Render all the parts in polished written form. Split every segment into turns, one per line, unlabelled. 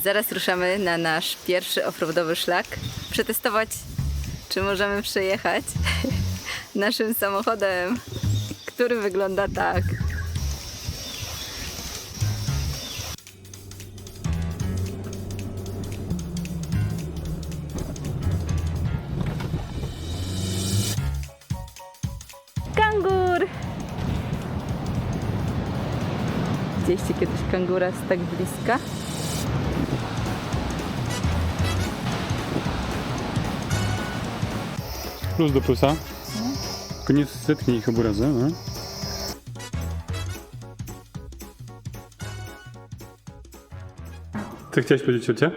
Zaraz ruszamy na nasz pierwszy offroadowy szlak. Przetestować, czy możemy przejechać naszym samochodem, który wygląda tak. Kangur! Widzieliście kiedyś kangura z tak bliska?
Plus do plusa. Tylko nie zetnij ich obu razy, no. Co chciałeś powiedzieć, ciocia?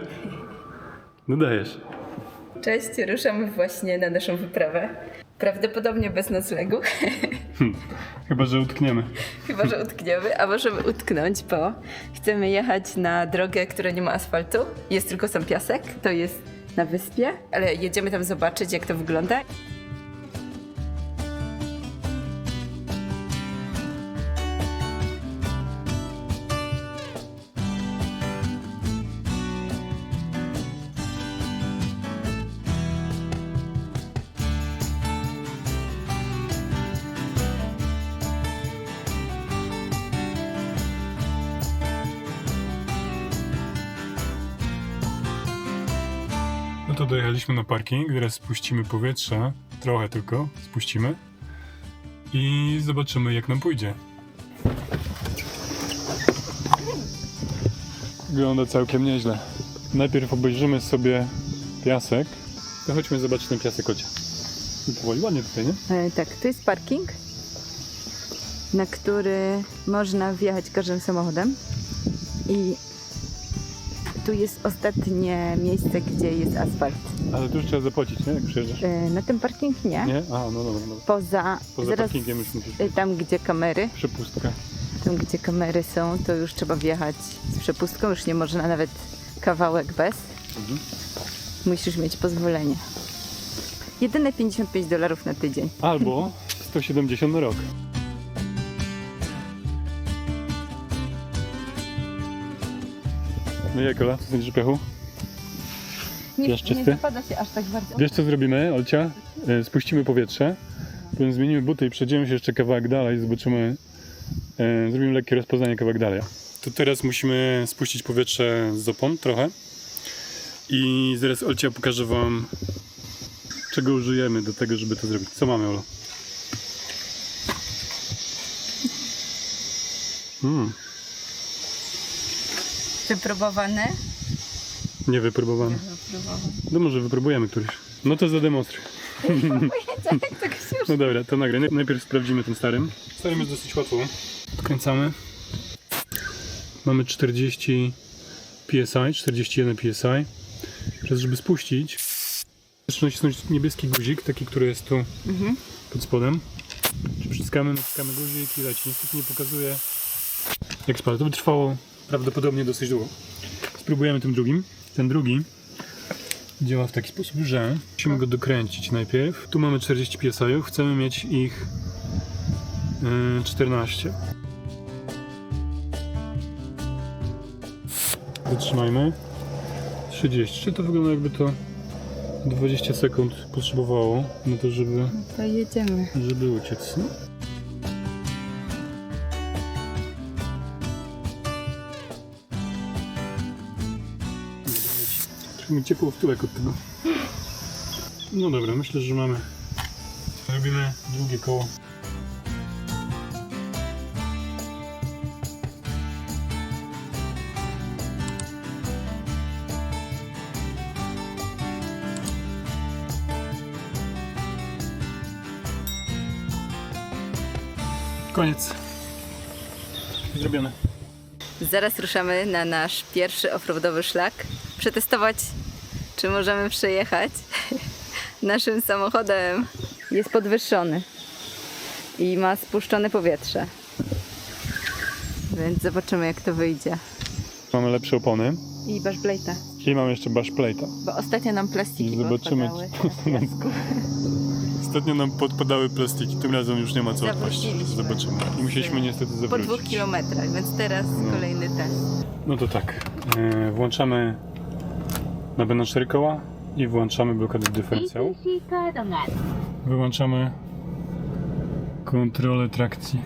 No dajesz.
Cześć, ruszamy właśnie na naszą wyprawę. Prawdopodobnie bez noclegu.
Chyba, że utkniemy.
Chyba, że utkniemy, a możemy utknąć, bo chcemy jechać na drogę, która nie ma asfaltu. Jest tylko sam piasek, to jest na wyspie, ale jedziemy tam zobaczyć, jak to wygląda.
No to dojechaliśmy na parking, teraz spuścimy powietrze, trochę tylko spuścimy i zobaczymy, jak nam pójdzie. Wygląda całkiem nieźle. Najpierw obejrzymy sobie piasek. To chodźmy zobaczyć ten piasek, Ocia. Powoli, ładnie tutaj, nie?
Tak, to jest parking, na który można wjechać każdym samochodem. I tu jest ostatnie miejsce, gdzie jest asfalt.
Ale tu już trzeba zapłacić, nie? Jak przyjeżdżasz.
Na ten parking nie.
Nie? A, no dobra.
Poza
Poza
zaraz,
parkingiem już musisz.
tam gdzie kamery.
Przepustka.
Tam gdzie kamery są, to już trzeba wjechać z przepustką. Już nie można nawet kawałek bez. Musisz mieć pozwolenie. Jedyne $55 na tydzień.
Albo 170 na rok. No jak, Ola, co sądzisz o piachu? Piach czysty?
zapada się aż tak bardzo.
Wiesz co zrobimy, Olcia? Spuścimy powietrze, potem zmienimy buty i przejdziemy się jeszcze kawałek dalej, zobaczymy, zrobimy lekkie rozpoznanie kawałek dalej. To teraz musimy spuścić powietrze z opon trochę i zaraz Olcia pokaże wam, czego użyjemy do tego, żeby to zrobić. Co mamy, Olo?
Wypróbowane?
Niewypróbowane. No może wypróbujemy któryś. No to zademonstruj. No dobra, to nagraj. Najpierw sprawdzimy tym starym. Starym jest dosyć łatwo. Odkręcamy. Mamy 40 PSI, 41 PSI. Teraz, żeby spuścić, trzeba nacisnąć niebieski guzik, taki, który jest tu pod spodem. Przyciskamy, naciskamy guzik i leci. Niestety nie pokazuje, jak spada. To by trwało prawdopodobnie dosyć długo. Spróbujemy tym drugim. Ten drugi działa w taki sposób, że musimy go dokręcić najpierw. Tu mamy 40 PSI, chcemy mieć ich 14. Zatrzymajmy. 30. To wygląda, jakby to 20 sekund potrzebowało na to,
To jedziemy.
żeby uciec. Mi ciepło w tyłek od tego. No dobra, myślę, że mamy. Robimy drugie koło. Koniec. Zrobione.
Zaraz ruszamy na nasz pierwszy offroadowy szlak. Przetestować, czy możemy przejechać naszym samochodem. Jest podwyższony i ma spuszczone powietrze. Więc zobaczymy, jak to wyjdzie.
Mamy lepsze opony
I bashplate'a,
i mamy jeszcze bashplate'a.
bo ostatnio nam plastiki
Zobaczymy,
popadały.
co nam Ostatnio nam podpadały plastiki, tym razem już nie ma co odpaść.
Zawróciliśmy.
Zobaczymy. I musieliśmy niestety
Po
zawrócić.
2 kilometrach, więc teraz kolejny test.
No to tak, włączamy napęd na 4 koła i włączamy blokadę dyferencjału. Wyłączamy kontrolę trakcji.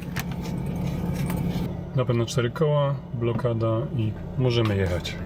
Napęd na 4 koła, blokada i możemy jechać.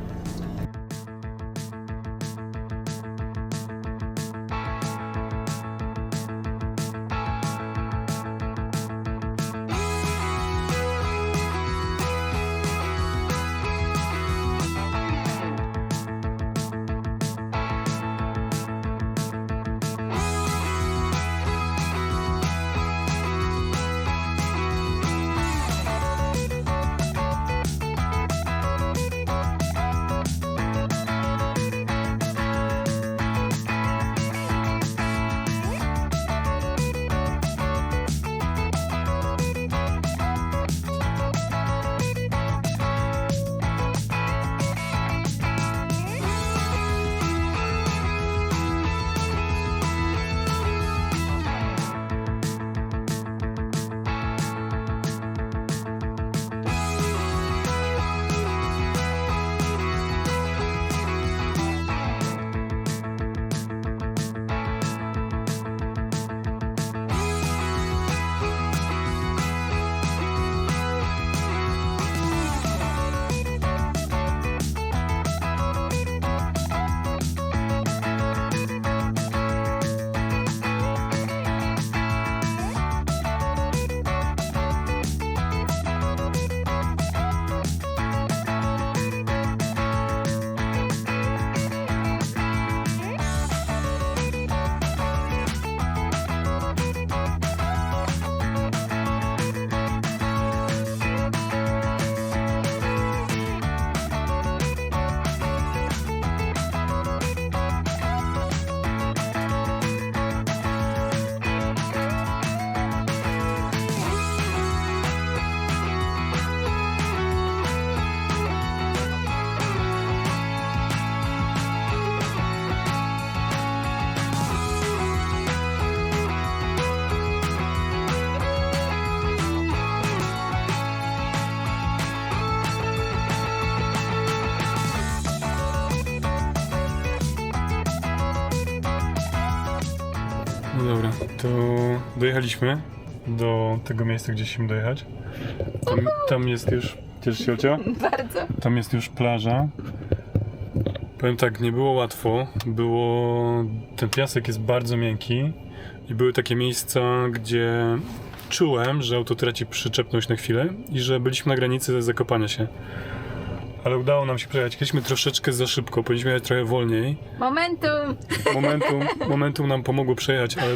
No dobra, to dojechaliśmy do tego miejsca, gdzie chcieliśmy dojechać. Tam jest już, cieszysz się, Olcia?
Bardzo.
Tam jest już plaża. Powiem tak, nie było łatwo. Ten piasek jest bardzo miękki i były takie miejsca, gdzie czułem, że auto traci przyczepność na chwilę i że byliśmy na granicy zakopania się. Ale udało nam się przejechać. Jechaliśmy troszeczkę za szybko, powinniśmy jechać trochę wolniej. Momentum nam pomogło przejechać, ale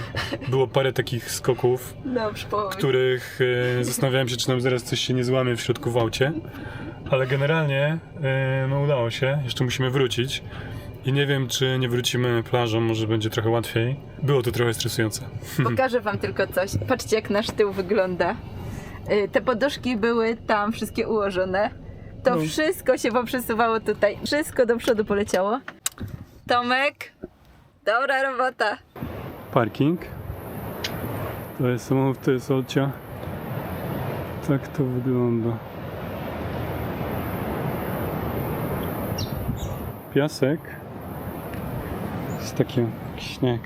było parę takich skoków,
Dobrze,
w których zastanawiałem się, czy nam zaraz coś się nie złamie w środku w aucie. Ale generalnie no udało się, jeszcze musimy wrócić. I nie wiem, czy nie wrócimy plażą, może będzie trochę łatwiej. Było to trochę stresujące.
Pokażę wam tylko coś. Patrzcie, jak nasz tył wygląda. Te poduszki były tam wszystkie ułożone. To wszystko się poprzesuwało tutaj. Wszystko do przodu poleciało. Tomek, dobra robota.
Parking. To jest samochód, to jest Olcia. Tak to wygląda. Piasek. Jest taki śnieg.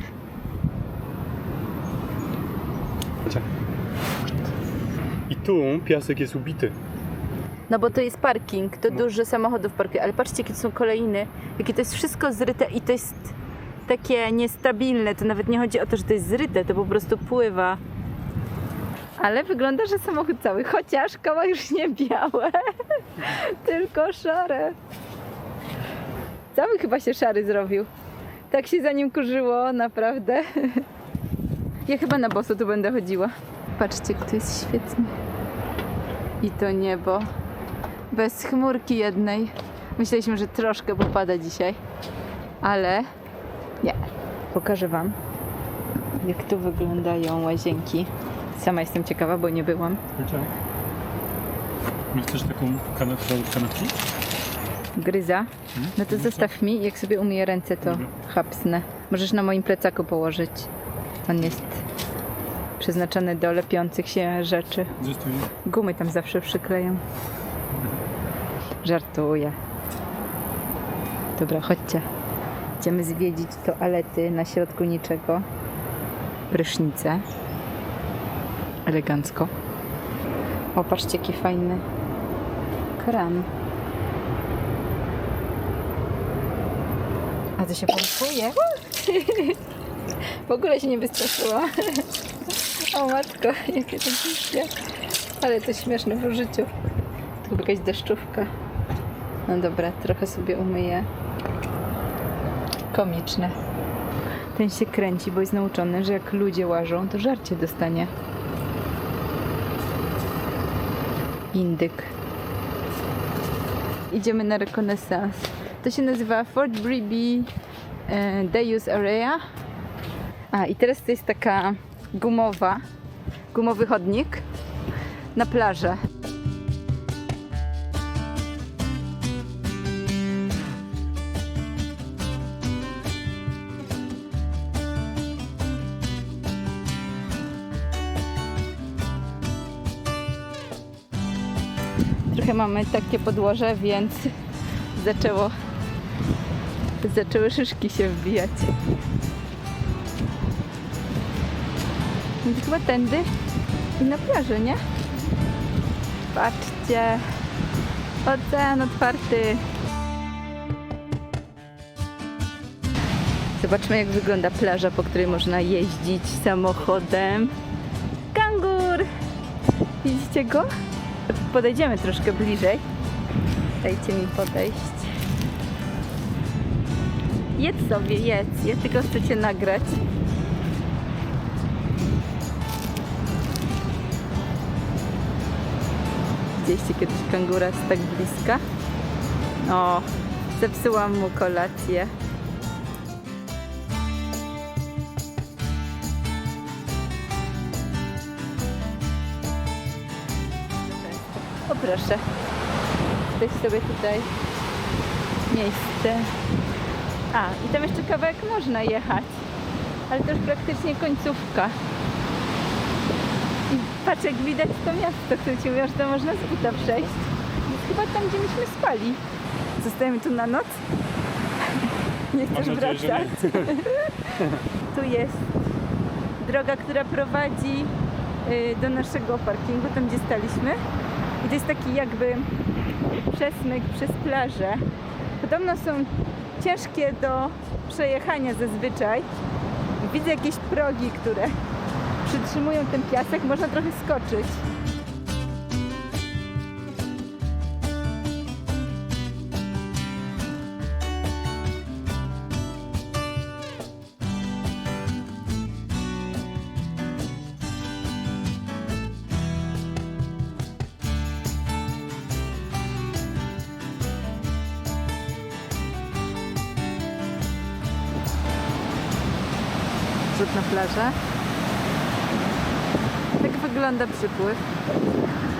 I tu piasek jest ubity.
No bo to jest parking, to dużo samochodów parkuje, ale patrzcie, jakie to są kolejny, jakie to jest wszystko zryte i to jest takie niestabilne, to nawet nie chodzi o to, że to jest zryte, to po prostu pływa. Ale wygląda, że samochód cały, chociaż koła już nie białe, tylko szare. Cały chyba się szary zrobił. Tak się za nim kurzyło, naprawdę. Ja chyba na boso tu będę chodziła. Patrzcie, jak to jest świetnie. I to niebo. Bez chmurki jednej. Myśleliśmy, że troszkę popada dzisiaj. Ale nie. Pokażę wam, jak tu wyglądają łazienki. Sama jestem ciekawa, bo nie byłam.
Masz też taką kanapki?
Gryza. No to zostaw mi, jak sobie umyję ręce, to chapsnę. Możesz na moim plecaku położyć. On jest przeznaczony do lepiących się rzeczy.
Gdzie stoi?
Gumy tam zawsze przykleją. Żartuję. Dobra, chodźcie. Idziemy zwiedzić toalety na środku niczego. Prysznice. Elegancko. O, patrzcie, jaki fajny kran. A to się pompuje. W ogóle się nie wystraszyła. O matko, jakie to dziwne. Ale to śmieszne w użyciu. To chyba jakaś deszczówka. No dobra, trochę sobie umyję. Komiczne. Ten się kręci, bo jest nauczony, że jak ludzie łażą, to żarcie dostanie. Indyk. Idziemy na rekonesans. To się nazywa Fort Bribie Deus Area. A i teraz to jest taka gumowy chodnik na plażę. Trochę mamy takie podłoże, więc zaczęły szyszki się wbijać. Więc chyba tędy i na plaży, nie? Patrzcie, ocean otwarty. Zobaczmy, jak wygląda plaża, po której można jeździć samochodem. Kangur! Widzicie go? Podejdziemy troszkę bliżej. Dajcie mi podejść. Jedz sobie, jedz. Ja tylko chcę cię nagrać. Widzieliście kiedyś kangura z tak bliska? O, zepsułam mu kolację. O proszę, ktoś sobie tutaj miejsce. A, i tam jeszcze kawałek można jechać, ale to już praktycznie końcówka. I patrz, jak widać to miasto, które ci mówią, że to można z buta przejść. Jest chyba tam, gdzie myśmy spali. Zostajemy tu na noc? Nie chcesz wracać? Tu jest droga, która prowadzi do naszego parkingu, tam gdzie staliśmy. I to jest taki jakby przesmyk przez plażę. Podobno są ciężkie do przejechania zazwyczaj. Widzę jakieś progi, które przytrzymują ten piasek. Można trochę skoczyć. Rzut na plażę. Tak wygląda przypływ.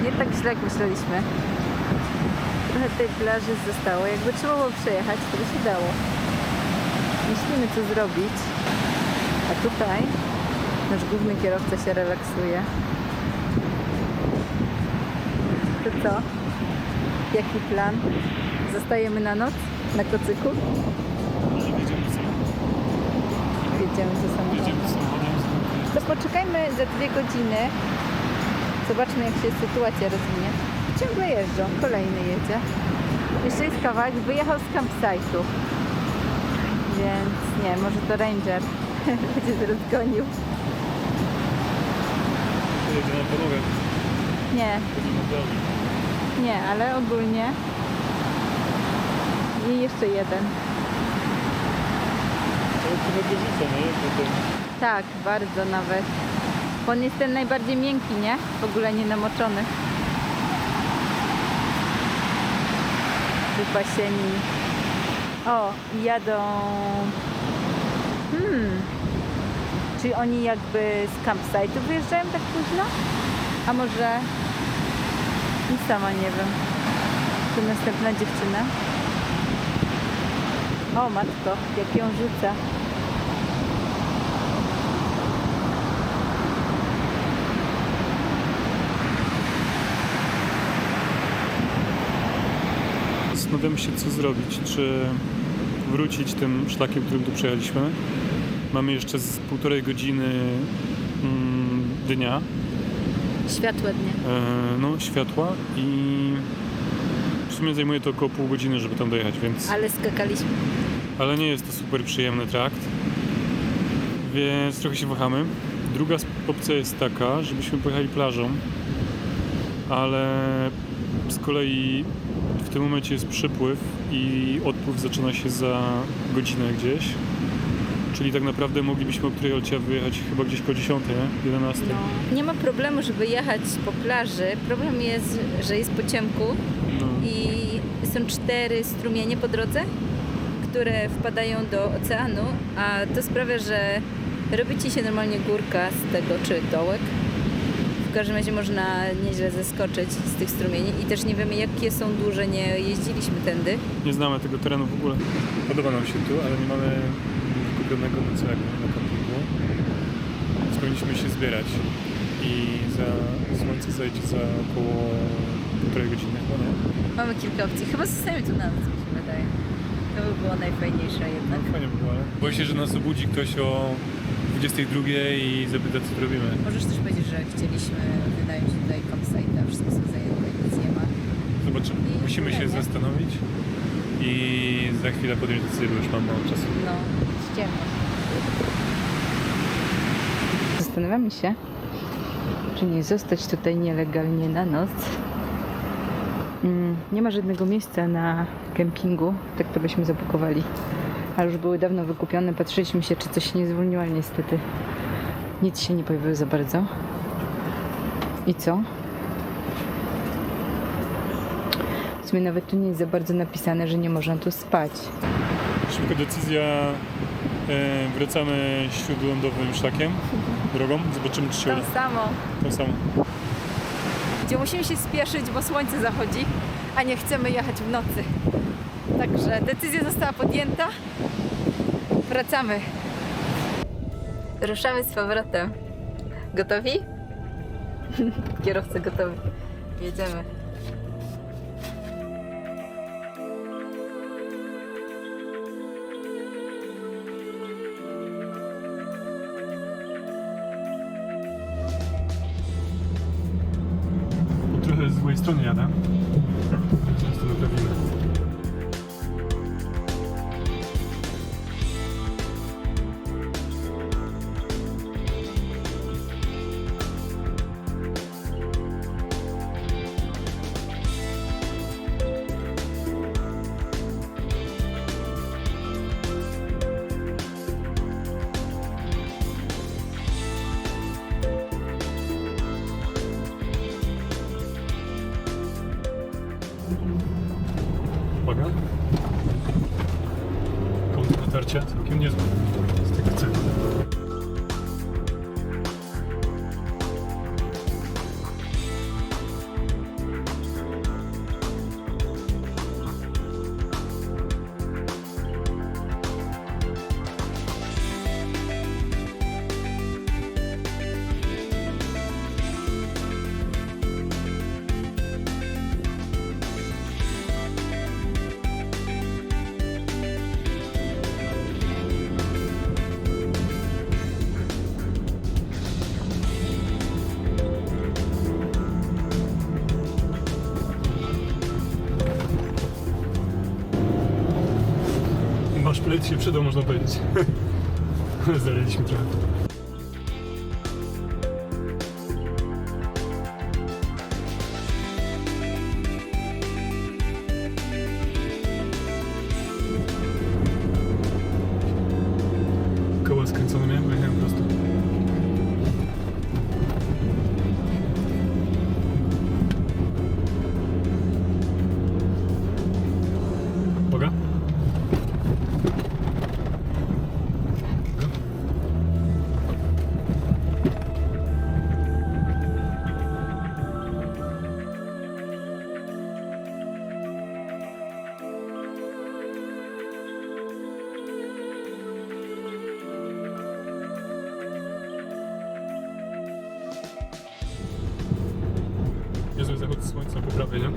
Nie tak źle, jak myśleliśmy. Trochę tej plaży zostało. Jakby trzeba było przejechać, to by się dało. Myślimy, co zrobić. A tutaj nasz główny kierowca się relaksuje. To co? Jaki plan? Zostajemy na noc? Na kocyku? Jedziemy ze samochodem. To poczekajmy za 2 godziny. Zobaczmy, jak się sytuacja rozwinie. Ciągle jeżdżą, kolejny jedzie. Jeszcze jest kawałek, wyjechał z campsite'u. Więc nie, może to Ranger będzie zaraz gonił.
Jedzie na podłogę.
Nie. Nie, ale ogólnie. I jeszcze jeden.
Trochę wyrzuca, nie? Potem.
Tak, bardzo nawet. Bo on jest ten najbardziej miękki, nie? W ogóle nie namoczony. Wypasieni. O, i jadą. Czyli oni jakby z campsite'u wyjeżdżają tak późno? A może... I sama nie wiem. Tu następna dziewczyna. O matko, jak ją rzuca.
Zastanawiamy się, co zrobić. Czy wrócić tym szlakiem, którym tu przejechaliśmy. Mamy jeszcze z 1,5 godziny dnia,
Światłe dnie.
no, światła i w sumie zajmuje to około pół godziny, żeby tam dojechać, więc...
Ale skakaliśmy.
Ale nie jest to super przyjemny trakt, więc trochę się wahamy. Druga opcja jest taka, żebyśmy pojechali plażą, ale z kolei w tym momencie jest przypływ i odpływ zaczyna się za godzinę gdzieś. Czyli tak naprawdę moglibyśmy o której Olcia wyjechać chyba gdzieś po 10, nie? 11.
No. Nie ma problemu, żeby jechać po plaży. Problem jest, że jest po ciemku
No.
i są 4 strumienie po drodze, które wpadają do oceanu, a to sprawia, że robi ci się normalnie górka z tego, czy dołek. W każdym razie można nieźle zeskoczyć z tych strumieni i też nie wiemy, jakie są duże, nie jeździliśmy tędy.
Nie znamy tego terenu w ogóle. Podoba nam się tu, ale nie mamy kupionego noclegu na kampingu. Więc powinniśmy się zbierać. I słońce zajdzie za około 1,5 godziny chyba, nie?
Mamy kilka opcji. Chyba zostajemy tu na noc, mi się wydaje. To by było najfajniejsze jednak.
No, fajnie by było, ale boję się, że nas obudzi ktoś o 22 i zapyta, co tu robimy.
Możesz też powiedzieć, że chcieliśmy wynająć tutaj campsite, a wszystko są zajęte, nic nie ma.
Zobaczymy.
I
Musimy się
nie.
zastanowić i za chwilę podjąć decyzję, bo już mam mało czasu.
No, ściemno. Zastanawiamy się, czy nie zostać tutaj nielegalnie na noc. Nie ma żadnego miejsca na kempingu, tak to byśmy zabukowali. Ale już były dawno wykupione, patrzyliśmy się, czy coś się nie zwolniło, ale niestety nic się nie pojawiło za bardzo. I co? W sumie nawet tu nie jest za bardzo napisane, że nie można tu spać.
Szybka decyzja. Wracamy śródlądowym szlakiem, drogą. Zobaczymy, czy się uda.
samo.
To samo.
Gdzie musimy się spieszyć, bo słońce zachodzi, a nie chcemy jechać w nocy. Także decyzja została podjęta. Wracamy. Ruszamy z powrotem. Gotowi? Kierowca gotowy. Jedziemy.
Trochę z złej strony jadę. Zaraz to naprawimy. Uwaga. Kąt natarcia całkiem niezły. Z tego celu. Wasz plec się przydał, można powiedzieć. Zaleliśmy trochę. Koła skręcone miałem, bo jechałem prosto. Uwaga. Niezły zachód słońca po prawej, nie?
Tak.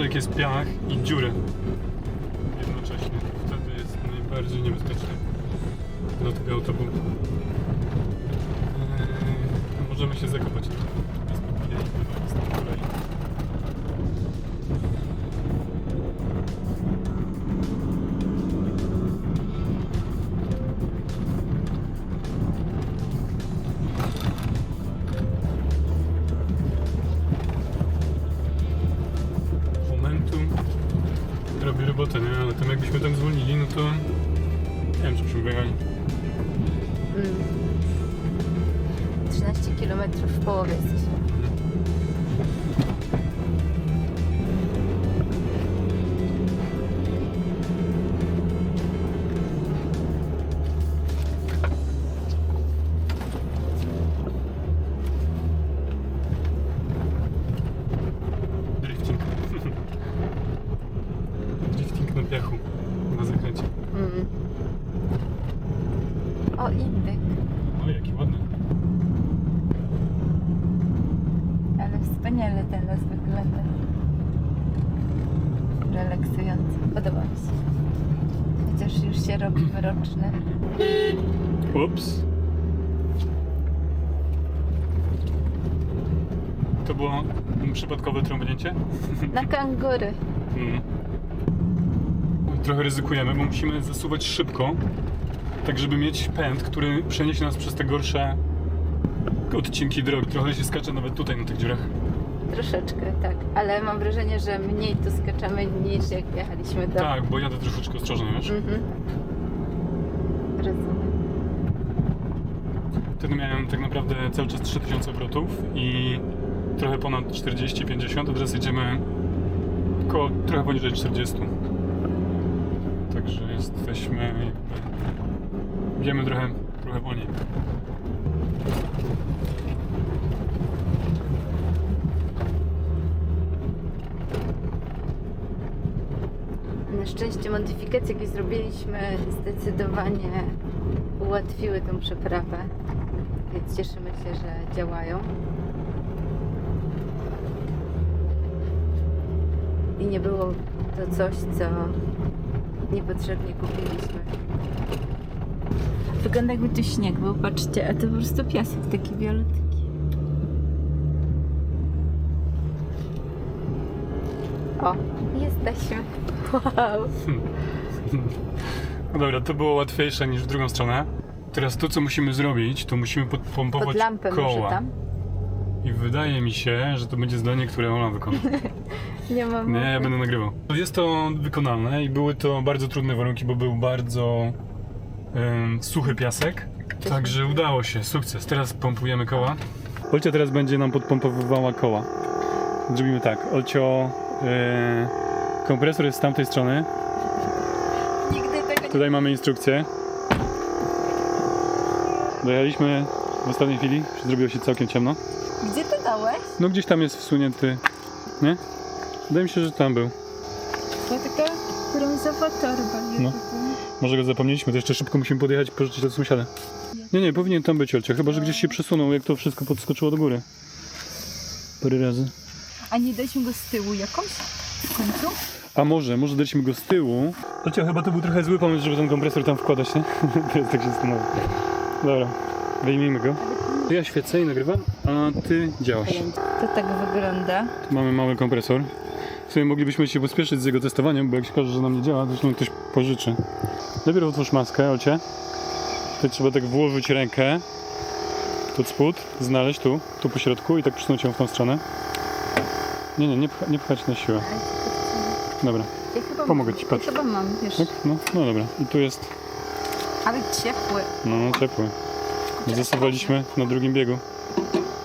jak jest piach i dziurę jednocześnie. Wtedy jest najbardziej niebezpieczny do tego autobusu. Możemy się zakopać. Bez podbijania z tej kolei. Momentum robi robotę, nie? Ale tam jakbyśmy tam zwolnili, no to nie wiem, czy byśmy wyjechali.
13 km w połowie jesteśmy.
Drifting. Drifting na piachu. Na zakręcie.
O, indyk.
O, jaki ładny.
Ale wspaniale ten las wygląda. Relaksujący. Podoba mi się. Chociaż już się robi mroczny.
Ups. To było przypadkowe trąbnięcie?
Na kangury.
Trochę ryzykujemy, bo musimy zasuwać szybko, tak żeby mieć pęd, który przeniesie nas przez te gorsze odcinki drogi. Trochę się skacze nawet tutaj na tych dziurach.
Troszeczkę, tak. Ale mam wrażenie, że mniej tu skaczemy niż jak jechaliśmy do...
Tak, bo jadę troszeczkę ostrożnie, wiesz?
Rozumiem.
Wtedy miałem tak naprawdę cały czas 3000 obrotów i trochę ponad 40-50, a teraz jedziemy około, trochę poniżej 40. Także jesteśmy jakby... Wiemy trochę wolniej.
Na szczęście modyfikacje, jakie zrobiliśmy, zdecydowanie ułatwiły tą przeprawę, więc cieszymy się, że działają. I nie było to coś, co niepotrzebnie kupiliśmy. Wygląda jakby tu śnieg był, patrzcie, a to po prostu piasek taki wielutki. O, jesteśmy. Wow.
No dobra, to było łatwiejsze niż w drugą stronę. Teraz to, co musimy zrobić, to musimy podpompować
Pod lampę może
koła.
tam?
I wydaje mi się, że to będzie zdanie, które Ola wykona.
Nie mam
Nie, ja
mowy.
będę nagrywał. Jest to wykonalne i były to bardzo trudne warunki, bo był bardzo suchy piasek. Także udało się, sukces. Teraz pompujemy koła. Olcia teraz będzie nam podpompowywała koła. Zrobimy tak, Olcio, kompresor jest z tamtej strony.
Nigdy tego nie...
Tutaj mamy instrukcję. Dojechaliśmy w ostatniej chwili, zrobiło się całkiem ciemno.
Gdzie to dałeś?
No gdzieś tam jest wsunięty, nie? Wydaje mi się, że tam był.
To taka brązowa torba.
No. Może go zapomnieliśmy, to jeszcze szybko musimy podjechać i pożyczyć do sąsiada. Nie, powinien tam być Olcia, chyba że gdzieś się przesunął, jak to wszystko podskoczyło do góry. Parę razy.
A nie daliśmy go z tyłu jakąś? W końcu?
A może daliśmy go z tyłu. Olcia, chyba to był trochę zły pomysł, żeby ten kompresor tam wkładać, nie? Teraz tak się zastanowię. Dobra, wyjmijmy go. Ja świecę i nagrywam, a ty działasz.
To tak wygląda.
Tu mamy mały kompresor. W sumie moglibyśmy się pospieszyć z jego testowaniem, bo jak się okaże, że nam nie działa, to zresztą ktoś pożyczy. Najpierw otwórz maskę, Olcie. Tutaj trzeba tak włożyć rękę pod spód, znaleźć tu po środku i tak przysunąć ją w tą stronę. Nie pchać na siłę. Dobra,
Ja chyba
pomogę
mam.
ci, patrz.
Ja chyba mam, wiesz.
Tak? No dobra. I tu jest,
Ale ciepły.
no ciepły. Zasuwaliśmy na drugim biegu.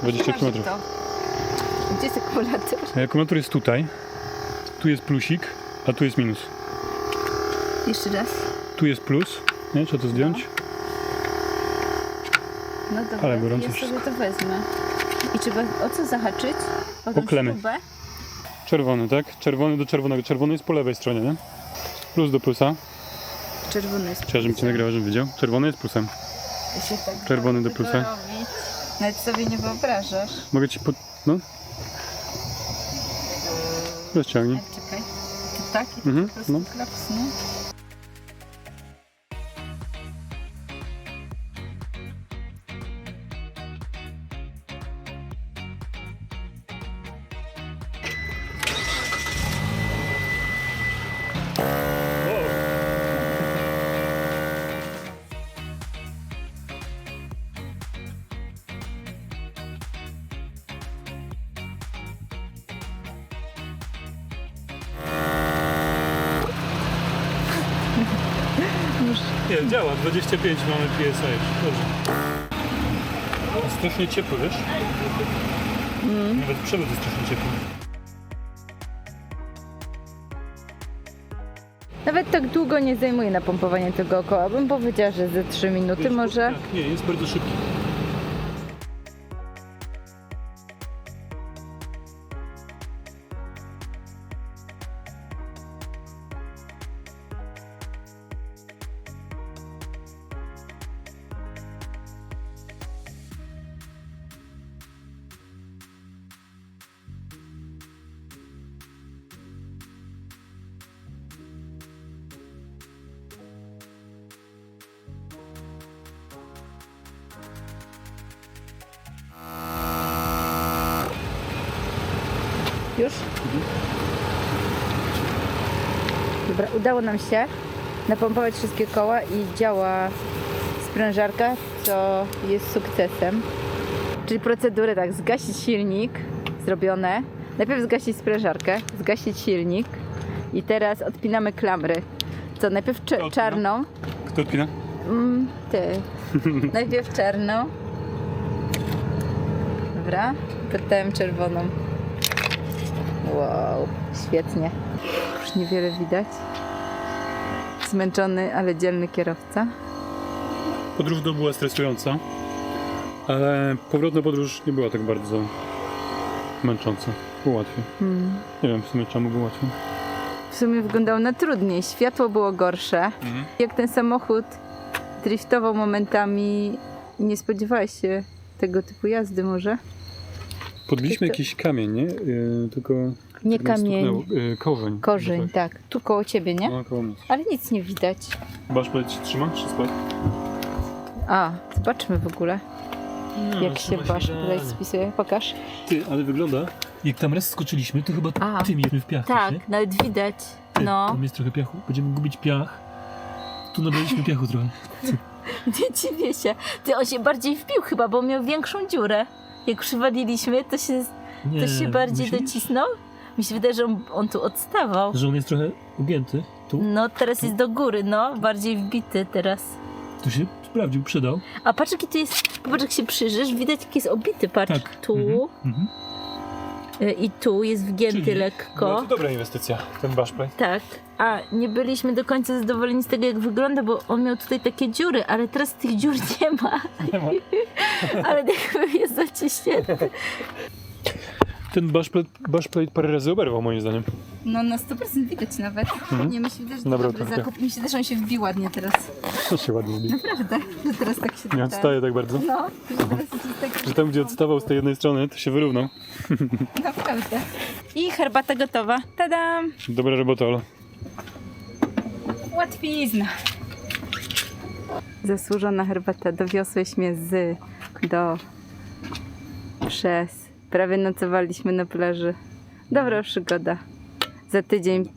20 km.
To. Gdzie jest akumulator?
Akumulator jest tutaj. Tu jest plusik, a tu jest minus.
Jeszcze raz.
Tu jest plus. Nie? Trzeba to zdjąć.
No dobra,
Ale gorąco
ja
wszystko.
sobie to wezmę. I trzeba o co zahaczyć? O tą
O klemy.
śrubę?
Czerwony, tak? Czerwony do czerwonego. Czerwony jest po lewej stronie, nie? Plus do plusa.
Czerwony jest.
Chciałem, żebym cię nagrała, żebym widział. Czerwony jest plusem.
Ja się tak
Czerwony do
boję tego
plusa.
robić. Nawet sobie nie wyobrażasz.
Mogę ci no? Rozciągnij.
Czekaj. tak? I
Mhm,
po prostu
no.
klaps, nie?
Nie, działa, 25 mamy PSI. Dobrze. Jest strasznie ciepły, wiesz? Nawet przewód jest strasznie ciepły.
Nawet tak długo nie zajmuje napompowanie tego koła. Bym powiedziała, że ze 3 minuty
Wiesz,
może.
Tak, nie, jest bardzo szybki.
Już? Dobra, udało nam się napompować wszystkie koła i działa sprężarka, co jest sukcesem. Czyli procedury tak, zgasić silnik, zrobione. Najpierw zgasić sprężarkę, zgasić silnik i teraz odpinamy klamry. Co, najpierw
odpina?
czarną.
Kto odpina?
Ty. Najpierw czarną. Dobra, potem czerwoną. Wow, świetnie. Już niewiele widać. Zmęczony, ale dzielny kierowca.
Podróż do była stresująca, ale powrotna podróż nie była tak bardzo męcząca. Było łatwiej. Nie wiem w sumie czemu było łatwiej.
W sumie wyglądało na trudniej. Światło było gorsze. Jak ten samochód driftował momentami, nie spodziewałeś się tego typu jazdy może?
Podbiliśmy jakiś kamień, nie? Tylko...
Nie
tak nas
kamień.
stuknęło. Korzeń.
Korzeń, tak. Tu koło ciebie, nie?
No, koło mnie.
Ale nic nie widać.
Baszplet się trzyma? 3 spad?
A, zobaczmy w ogóle,
No,
jak się wasz tutaj spisuje. Pokaż.
Ty, ale wygląda... Jak tam raz skoczyliśmy, to chyba
A.
tym jednym w piach. nie?
Tak, nawet widać.
Ty,
No.
Tam jest trochę piachu. Będziemy gubić piach. Tu nabraliśmy piachu trochę.
Nie dziwię się. Ty, on się bardziej wbił chyba, bo miał większą dziurę. Jak przywaliliśmy, to się bardziej
myślisz,
docisnął. Mi się wydaje, że on tu odstawał.
że on jest trochę ugięty. Tu?
No, teraz jest do góry, no. Bardziej wbity teraz.
Tu się sprawdził, przydał.
A patrz, jaki tu jest... Popatrz, jak się przyjrzysz, widać, jaki jest obity. Patrz,
Tak.
tu
Mhm.
i tu jest wgięty
Czyli
lekko.
była to dobra inwestycja, ten baszplate.
Tak, a nie byliśmy do końca zadowoleni z tego, jak wygląda, bo on miał tutaj takie dziury, ale teraz tych dziur nie ma.
Nie ma.
Ale jakby jest zaciśnięty.
Ten baszplate parę razy oberwał moim zdaniem.
No na 100% widać nawet. Nie, mi się wydaje, że to
Nabrał
dobry
trochę.
zakup. Mi się wydaje, że on się wbił ładnie teraz.
To się ładnie zbił.
Naprawdę, że teraz tak się
Nie odstaje tak bardzo.
No, że teraz jest tak...
Że tam gdzie odstawał z tej jednej strony, to się wyrównał.
Naprawdę. I herbata gotowa. Tadam!
Dobra robota, Ola.
Łatwizna. Zasłużona herbata. Dowiosłeś mnie przez. Prawie nocowaliśmy na plaży. Dobra przygoda. Za tydzień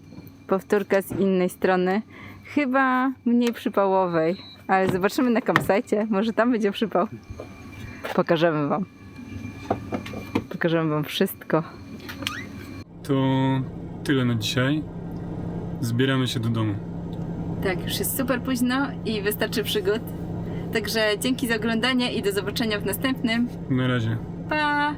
powtórka z innej strony. Chyba mniej przypałowej. Ale zobaczymy na campsite. Może tam będzie przypał. Pokażemy wam. Pokażemy wam wszystko.
To tyle na dzisiaj. Zbieramy się do domu.
Tak, już jest super późno i wystarczy przygód. Także dzięki za oglądanie i do zobaczenia w następnym.
Na razie.
Pa!